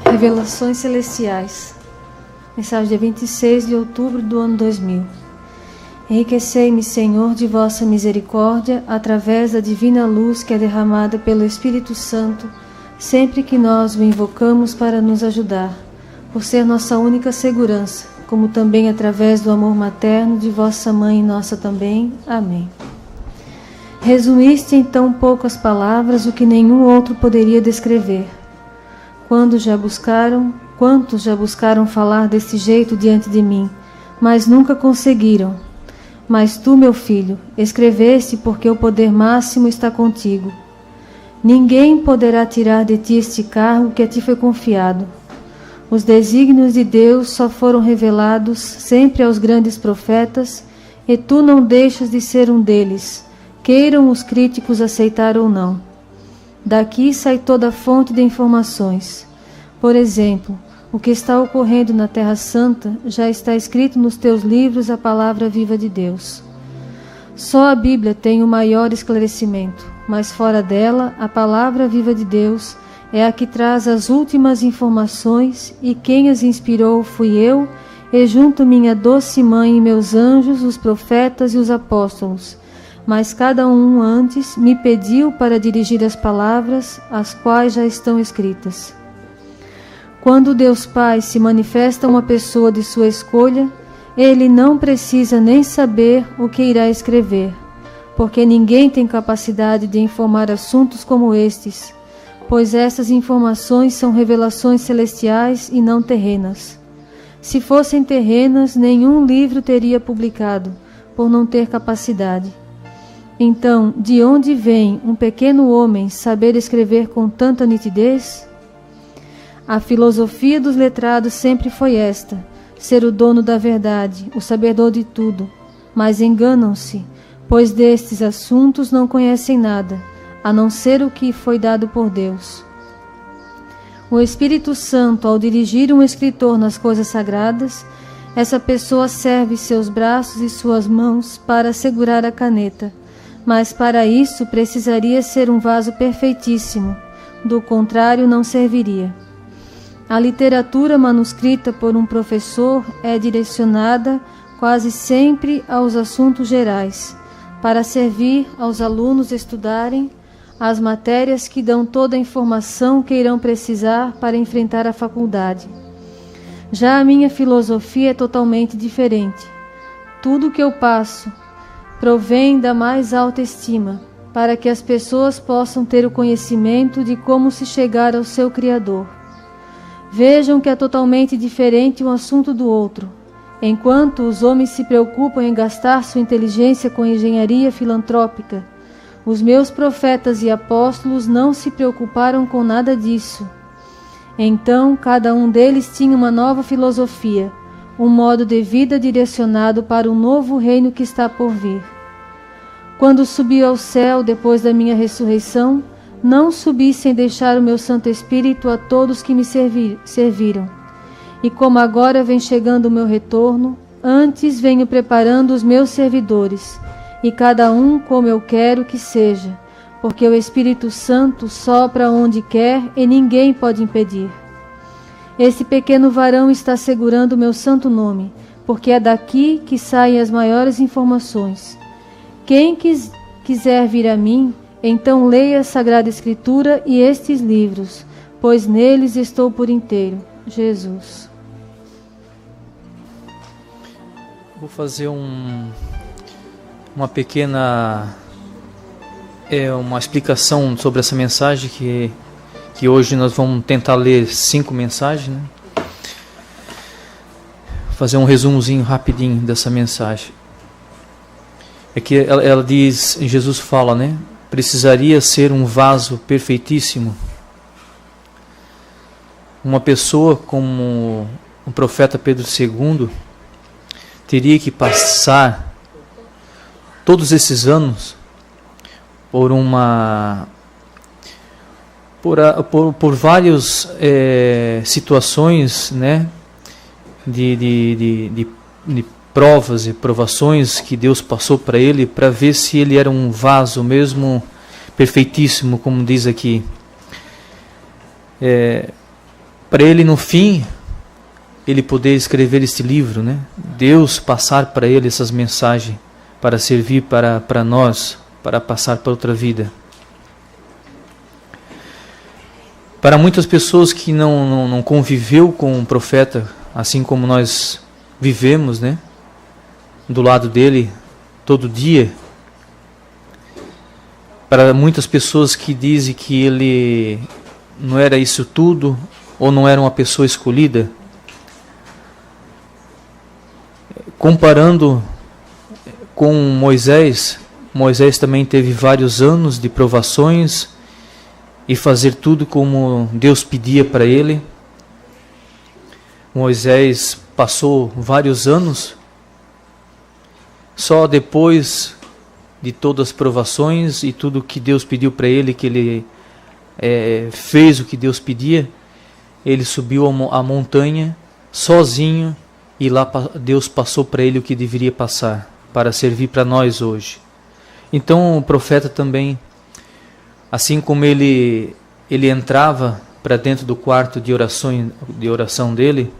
Revelações Celestiais. Mensagem dia 26 de outubro do ano 2000. Enriquecei-me, Senhor, de vossa misericórdia, através da divina luz que é derramada pelo Espírito Santo, sempre que nós o invocamos para nos ajudar, por ser nossa única segurança, como também através do amor materno de vossa mãe e nossa também. Amém. Resumiste em tão poucas palavras o que nenhum outro poderia descrever. Quantos já buscaram falar desse jeito diante de mim, mas nunca conseguiram. Mas tu, meu filho, escreveste porque o poder máximo está contigo. Ninguém poderá tirar de ti este cargo que a ti foi confiado. Os desígnios de Deus só foram revelados sempre aos grandes profetas, e tu não deixas de ser um deles, queiram os críticos aceitar ou não. Daqui sai toda a fonte de informações. Por exemplo, o que está ocorrendo na Terra Santa já está escrito nos teus livros, a palavra viva de Deus. Só a Bíblia tem o maior esclarecimento, mas fora dela, a palavra viva de Deus é a que traz as últimas informações, e quem as inspirou fui eu, e junto minha doce mãe e meus anjos, os profetas e os apóstolos. Mas cada um antes me pediu para dirigir as palavras, as quais já estão escritas. Quando Deus Pai se manifesta a uma pessoa de sua escolha, ele não precisa nem saber o que irá escrever, porque ninguém tem capacidade de informar assuntos como estes, pois essas informações são revelações celestiais e não terrenas. Se fossem terrenas, nenhum livro teria publicado, por não ter capacidade. Então, de onde vem um pequeno homem saber escrever com tanta nitidez? A filosofia dos letrados sempre foi esta, ser o dono da verdade, o sabedor de tudo. Mas enganam-se, pois destes assuntos não conhecem nada, a não ser o que foi dado por Deus. O Espírito Santo, ao dirigir um escritor nas coisas sagradas, essa pessoa serve seus braços e suas mãos para segurar a caneta, mas para isso precisaria ser um vaso perfeitíssimo, do contrário não serviria. A literatura manuscrita por um professor é direcionada quase sempre aos assuntos gerais, para servir aos alunos estudarem as matérias que dão toda a informação que irão precisar para enfrentar a faculdade. Já a minha filosofia é totalmente diferente. Tudo que eu passo provém da mais alta estima, para que as pessoas possam ter o conhecimento de como se chegar ao seu Criador. Vejam que é totalmente diferente um assunto do outro. Enquanto os homens se preocupam em gastar sua inteligência com engenharia filantrópica, os meus profetas e apóstolos não se preocuparam com nada disso. Então, cada um deles tinha uma nova filosofia, um modo de vida direcionado para um novo reino que está por vir. Quando subi ao céu depois da minha ressurreição, não subi sem deixar o meu Santo Espírito a todos que me serviram. E como agora vem chegando o meu retorno, antes venho preparando os meus servidores, e cada um como eu quero que seja, porque o Espírito Santo sopra onde quer e ninguém pode impedir. Esse pequeno varão está segurando o meu santo nome, porque é daqui que saem as maiores informações. Quem quiser vir a mim, então leia a Sagrada Escritura e estes livros, pois neles estou por inteiro. Jesus. Vou fazer uma pequena uma explicação sobre essa mensagem que hoje nós vamos tentar ler 5 mensagens, né? Vou fazer um resumozinho rapidinho dessa mensagem. É que ela diz, Jesus fala, né? Precisaria ser um vaso perfeitíssimo. Uma pessoa como o profeta Pedro II teria que passar todos esses anos por várias situações, né, de provas e provações que Deus passou para ele, para ver se ele era um vaso mesmo perfeitíssimo, como diz aqui. para ele no fim, ele poder escrever este livro, né? Deus passar para ele essas mensagens para servir para nós, para passar para outra vida. Para muitas pessoas que não conviveu com o profeta, assim como nós vivemos, né? Do lado dele todo dia. Para muitas pessoas que dizem que ele não era isso tudo, ou não era uma pessoa escolhida, comparando com Moisés, Moisés também teve vários anos de provações e fazer tudo como Deus pedia para ele. Moisés passou vários anos, só depois de todas as provações e tudo que Deus pediu para ele, que ele fez o que Deus pedia, ele subiu a montanha sozinho e lá Deus passou para ele o que deveria passar, para servir para nós hoje. Então o profeta também, assim como ele entrava para dentro do quarto de oração dele,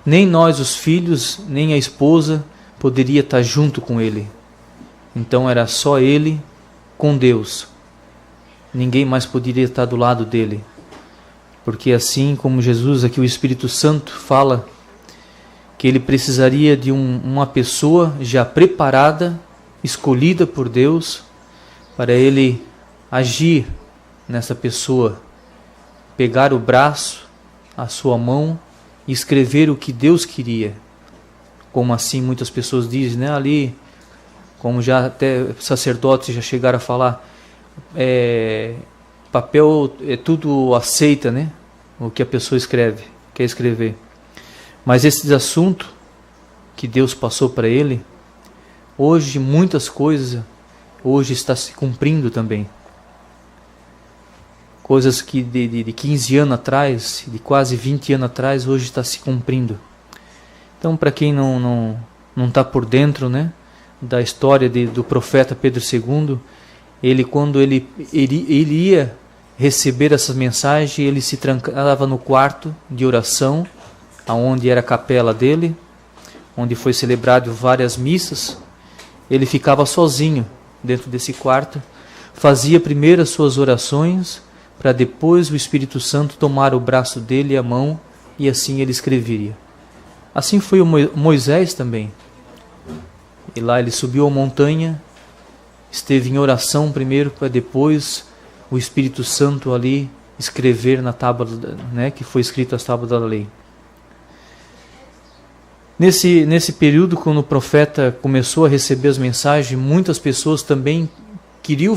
nem nós, os filhos, nem a esposa, poderia estar junto com ele. Então era só ele com Deus. Ninguém mais poderia estar do lado dele. Porque assim como Jesus, aqui o Espírito Santo fala que ele precisaria de uma pessoa já preparada, escolhida por Deus, para ele agir nessa pessoa, pegar o braço, a sua mão e escrever o que Deus queria. Como assim muitas pessoas dizem, né? Ali, como já até sacerdotes já chegaram a falar, papel tudo aceita, né? O que a pessoa quer escrever. Mas esse assunto que Deus passou para ele, hoje muitas coisas, hoje está se cumprindo também. Coisas que de 15 anos atrás, de quase 20 anos atrás, hoje está se cumprindo. Então, para quem não está por dentro, né, da história do profeta Pedro II, ele, quando ele ia receber essas mensagens, ele se trancava no quarto de oração, aonde era a capela dele, onde foi celebrado várias missas. Ele ficava sozinho dentro desse quarto, fazia primeiro as suas orações, para depois o Espírito Santo tomar o braço dele e a mão, e assim ele escreveria. Assim foi o Moisés também. E lá ele subiu a montanha, esteve em oração primeiro, para depois o Espírito Santo ali escrever na tábua, né, que foi escrito as tábuas da lei. Nesse período, quando o profeta começou a receber as mensagens, muitas pessoas também queriam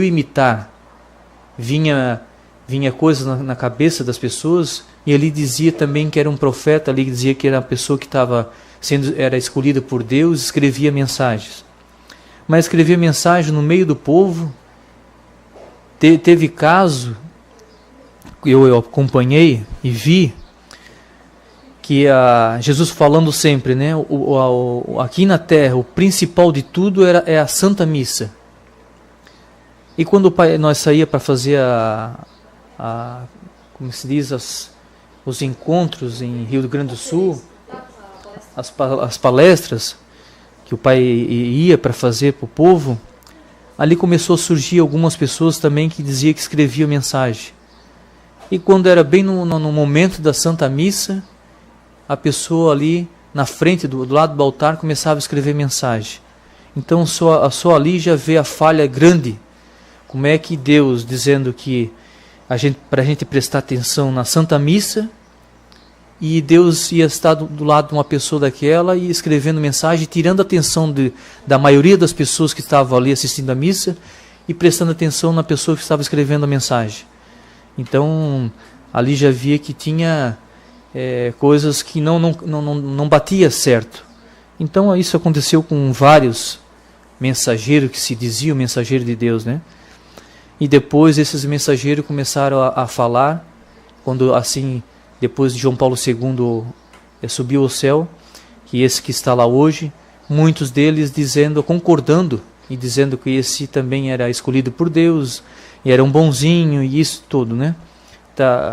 imitar. Vinha coisas na cabeça das pessoas, e ali dizia também que era um profeta, ali dizia que era uma pessoa que era escolhida por Deus, escrevia mensagens. Mas escrevia mensagem no meio do povo. Teve caso, eu acompanhei e vi, que Jesus falando sempre, né, aqui na terra, o principal de tudo é a Santa Missa. E quando nós saía para fazer como se diz, os encontros em Rio Grande do Sul, as palestras que o pai ia para fazer para o povo, ali começou a surgir algumas pessoas também que diziam que escreviam mensagem. E quando era bem no momento da Santa Missa, a pessoa ali na frente, do lado do altar, começava a escrever mensagem. Então só ali já vê a falha grande. Como é que Deus, dizendo que para a gente prestar atenção na Santa Missa, e Deus ia estar do lado de uma pessoa daquela e escrevendo mensagem, tirando a atenção da maioria das pessoas que estavam ali assistindo a missa e prestando atenção na pessoa que estava escrevendo a mensagem. Então, ali já via que tinha coisas que não batia certo. Então, isso aconteceu com vários mensageiros que se diziam mensageiro de Deus, né? E depois esses mensageiros começaram a falar, quando assim, depois de João Paulo II subiu ao céu, que esse que está lá hoje, muitos deles concordando e dizendo que esse também era escolhido por Deus, e era um bonzinho, e isso tudo, né?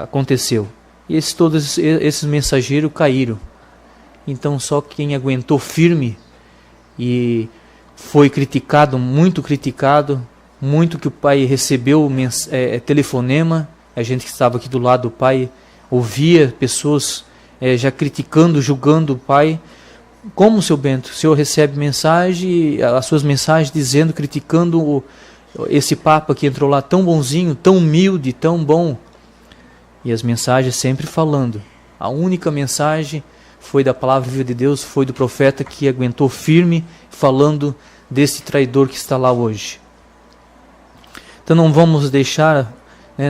aconteceu. E todos esses mensageiros caíram. Então só quem aguentou firme e foi criticado, muito que o pai recebeu telefonema, a gente que estava aqui do lado do pai ouvia pessoas já criticando, julgando o pai. Como, seu Bento, o senhor recebe mensagem, as suas mensagens dizendo, criticando esse papa que entrou lá tão bonzinho, tão humilde, tão bom. E as mensagens sempre falando. A única mensagem foi da palavra viva de Deus, foi do profeta que aguentou firme, falando desse traidor que está lá hoje. Então não vamos deixar,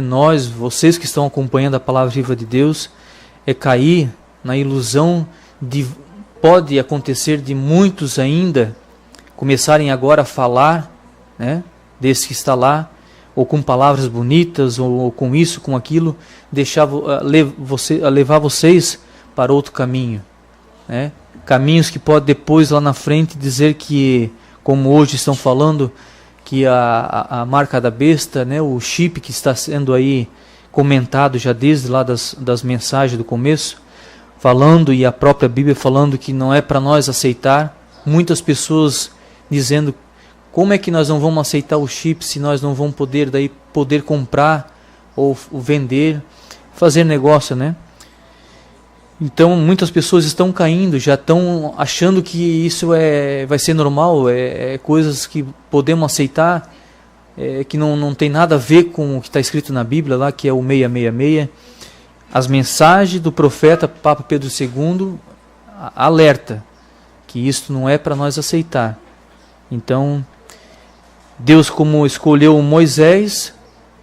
nós, vocês que estão acompanhando a palavra viva de Deus, cair na ilusão de, pode acontecer de muitos ainda começarem agora a falar, desse que está lá, ou com palavras bonitas, ou com isso, com aquilo, levar vocês para outro caminho. Caminhos que pode depois lá na frente dizer que, como hoje estão falando, que a marca da besta, o chip que está sendo aí comentado já desde lá das mensagens do começo, falando, e a própria Bíblia falando que não é para nós aceitar. Muitas pessoas dizendo, como é que nós não vamos aceitar o chip se nós não vamos poder comprar ou vender, fazer negócio, Então muitas pessoas estão caindo, já estão achando que isso vai ser normal, coisas que podemos aceitar, que não tem nada a ver com o que está escrito na Bíblia lá, que é o 666. As mensagens do profeta Papa Pedro II alerta que isso não é para nós aceitar. Então, Deus, como escolheu Moisés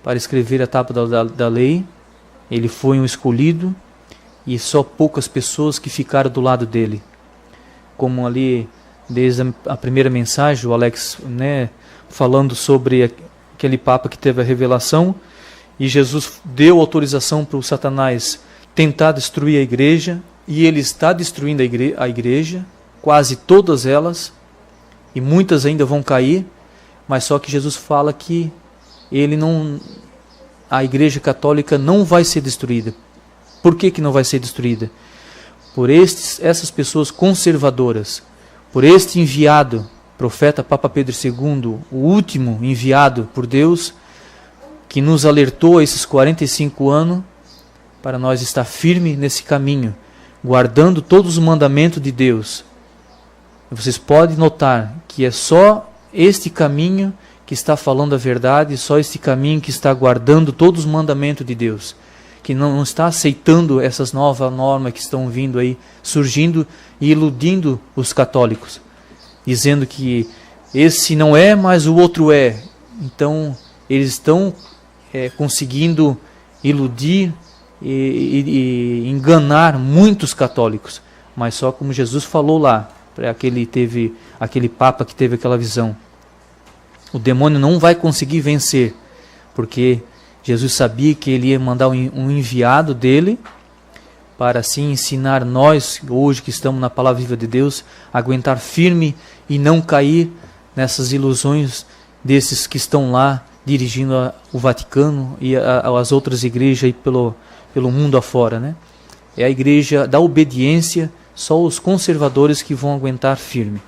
para escrever a tábua da lei, ele foi um escolhido, e só poucas pessoas que ficaram do lado dele. Como ali, desde a primeira mensagem, o Alex falando sobre aquele Papa que teve a revelação, e Jesus deu autorização para o Satanás tentar destruir a igreja, e ele está destruindo a igreja, quase todas elas, e muitas ainda vão cair, mas só que Jesus fala que a igreja católica não vai ser destruída. Por que não vai ser destruída? Por essas pessoas conservadoras, por este enviado, profeta Papa Pedro II, o último enviado por Deus, que nos alertou a esses 45 anos, para nós estar firme nesse caminho, guardando todos os mandamentos de Deus. Vocês podem notar que é só este caminho que está falando a verdade, só este caminho que está guardando todos os mandamentos de Deus, que não está aceitando essas novas normas que estão vindo aí, surgindo e iludindo os católicos, dizendo que esse não é, mas o outro é. Então, eles estão conseguindo iludir e enganar muitos católicos, mas só como Jesus falou lá, para aquele Papa que teve aquela visão. O demônio não vai conseguir vencer, porque Jesus sabia que ele ia mandar um enviado dele para assim ensinar nós, hoje que estamos na palavra viva de Deus, a aguentar firme e não cair nessas ilusões desses que estão lá dirigindo o Vaticano e as outras igrejas aí pelo mundo afora. É a igreja da obediência, só os conservadores que vão aguentar firme.